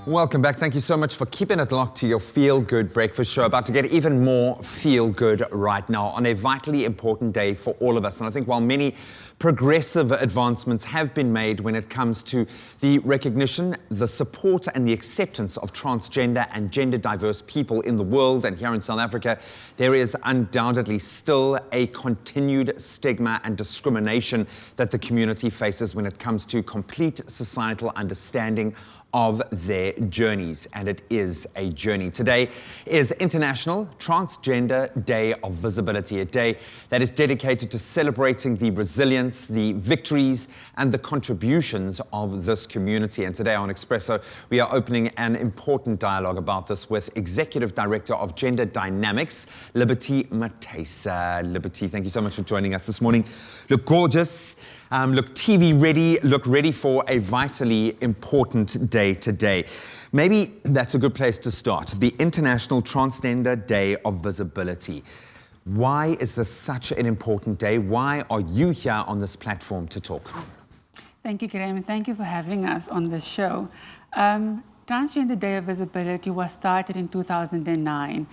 Welcome back. Thank you so much for keeping it locked to your Feel Good Breakfast Show. About to get even more feel good right now on a vitally important day for all of us. And I think while many progressive advancements have been made when it comes to the recognition, the support and the acceptance of transgender and gender diverse people in the world and here in South Africa, there is undoubtedly still a continued stigma and discrimination that the community faces when it comes to complete societal understanding of their journeys, and it is a journey. Today is International Transgender Day of Visibility, a day that is dedicated to celebrating the resilience, the victories, and the contributions of this community. And today on Expresso, we are opening an important dialogue about this with Executive Director of Gender Dynamics, Liberty Matesa. Liberty, thank you so much for joining us this morning. Look gorgeous. Look TV ready, look ready for a vitally important day today. Maybe that's a good place to start. The International Transgender Day of Visibility. Why is this such an important day? Why are you here on this platform to talk? Thank you, Graham, and thank you for having us on this show. Transgender Day of Visibility was started in 2009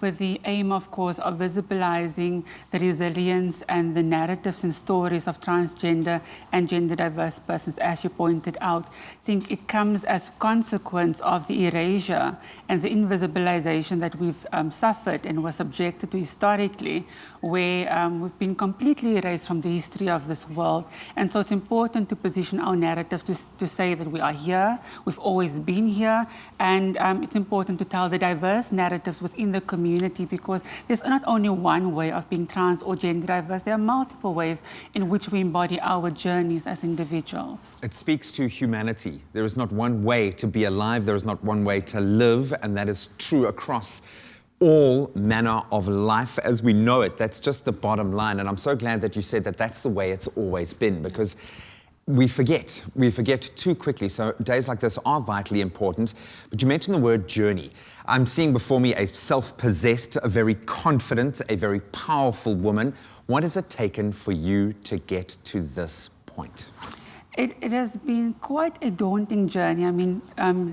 with the aim, of course, of visibilizing the resilience and the narratives and stories of transgender and gender diverse persons, as you pointed out. I think it comes as a consequence of the erasure and the invisibilization that we've suffered and were subjected to historically, where we've been completely erased from the history of this world. And so it's important to position our narratives to say that we are here, we've always been here, and it's important to tell the diverse narratives within the community, because there's not only one way of being trans or gender diverse, there are multiple ways in which we embody our journeys as individuals. It speaks to humanity. There is not one way to be alive, there is not one way to live, and that is true across all manner of life as we know it. That's just the bottom line. And I'm so glad that you said that that's the way it's always been, because we forget too quickly. So days like this are vitally important. But you mentioned the word journey. I'm seeing before me a self-possessed, a very confident, a very powerful woman. What has it taken for you to get to this point? It has been quite a daunting journey. I mean,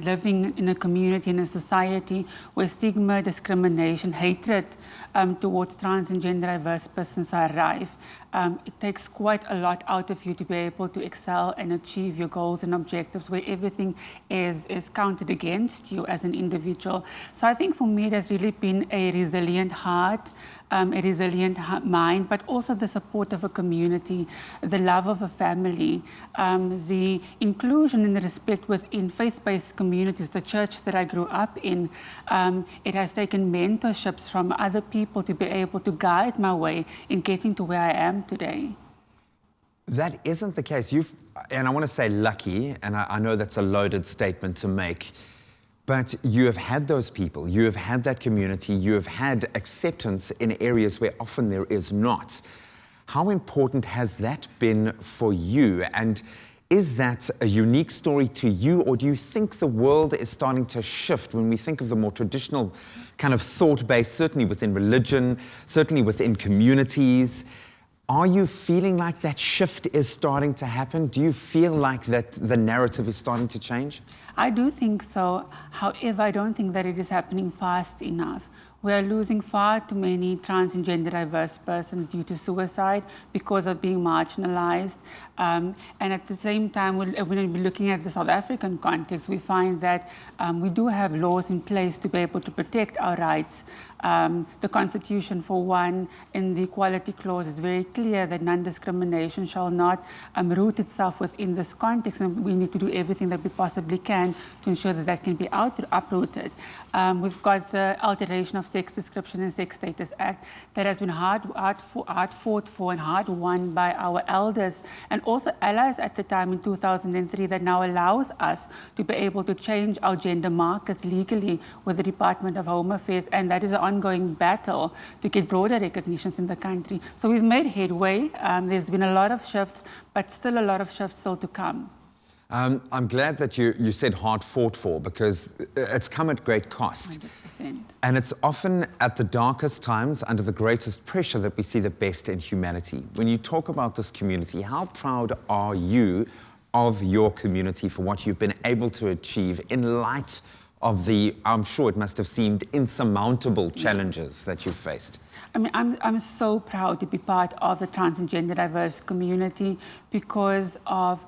living in a community, in a society where stigma, discrimination, hatred towards trans and gender diverse persons are rife. It takes quite a lot out of you to be able to excel and achieve your goals and objectives, where everything is counted against you as an individual. So I think for me, it has really been a resilient heart, a resilient mind, but also the support of a community, the love of a family, the inclusion and the respect within faith-based communities, the church that I grew up in. It has taken mentorships from other people to be able to guide my way in getting to where I am today. That isn't the case. And I want to say lucky, and I know that's a loaded statement to make, but you have had those people, you have had that community, you have had acceptance in areas where often there is not. How important has that been for you? And is that a unique story to you, or do you think the world is starting to shift when we think of the more traditional kind of thought-based, certainly within religion, certainly within communities? Are you feeling like that shift is starting to happen? Do you feel like that the narrative is starting to change? I do think so. However, I don't think that it is happening fast enough. We are losing far too many trans and gender diverse persons due to suicide because of being marginalized. And at the same time, when we're looking at the South African context, we find that we do have laws in place to be able to protect our rights. The Constitution, for one, in the Equality Clause, is very clear that non-discrimination shall not root itself within this context, and we need to do everything that we possibly can to ensure that that can be uprooted. We've got the Alteration of Sex Description and Sex Status Act that has been hard fought for and hard won by our elders and also allies at the time in 2003, that now allows us to be able to change our gender markers legally with the Department of Home Affairs, and that is an ongoing battle to get broader recognitions in the country. So we've made headway. There's been a lot of shifts, but still a lot of shifts still to come. I'm glad that you said hard fought for, because it's come at great cost. 100%. And it's often at the darkest times, under the greatest pressure, that we see the best in humanity. When you talk about this community, how proud are you of your community for what you've been able to achieve in light of the, I'm sure it must have seemed insurmountable challenges that you've faced? I mean, I'm so proud to be part of the trans and gender diverse community because of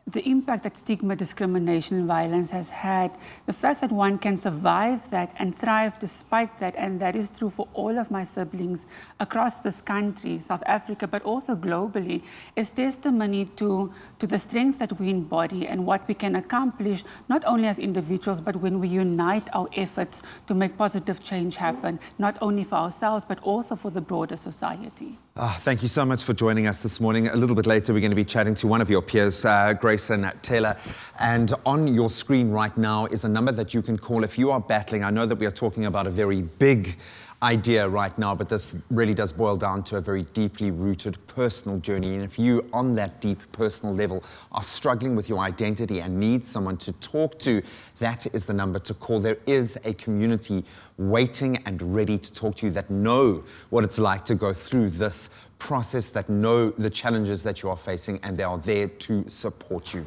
the impact that stigma, discrimination, and violence has had. The fact that one can survive that and thrive despite that, and that is true for all of my siblings across this country, South Africa, but also globally, is testimony to the strength that we embody and what we can accomplish, not only as individuals, but when we unite our efforts to make positive change happen, not only for ourselves, but also for the broader society. Thank you so much for joining us this morning. A little bit later, we're going to be chatting to one of your peers, Grayson Taylor. And on your screen right now is a number that you can call if you are battling. I know that we are talking about a very big idea right now, but this really does boil down to a very deeply rooted personal journey. And if you, on that deep personal level, are struggling with your identity and need someone to talk to, that is the number to call. There is a community waiting and ready to talk to you that know what it's like to go through this process, that know the challenges that you are facing, and they are there to support you.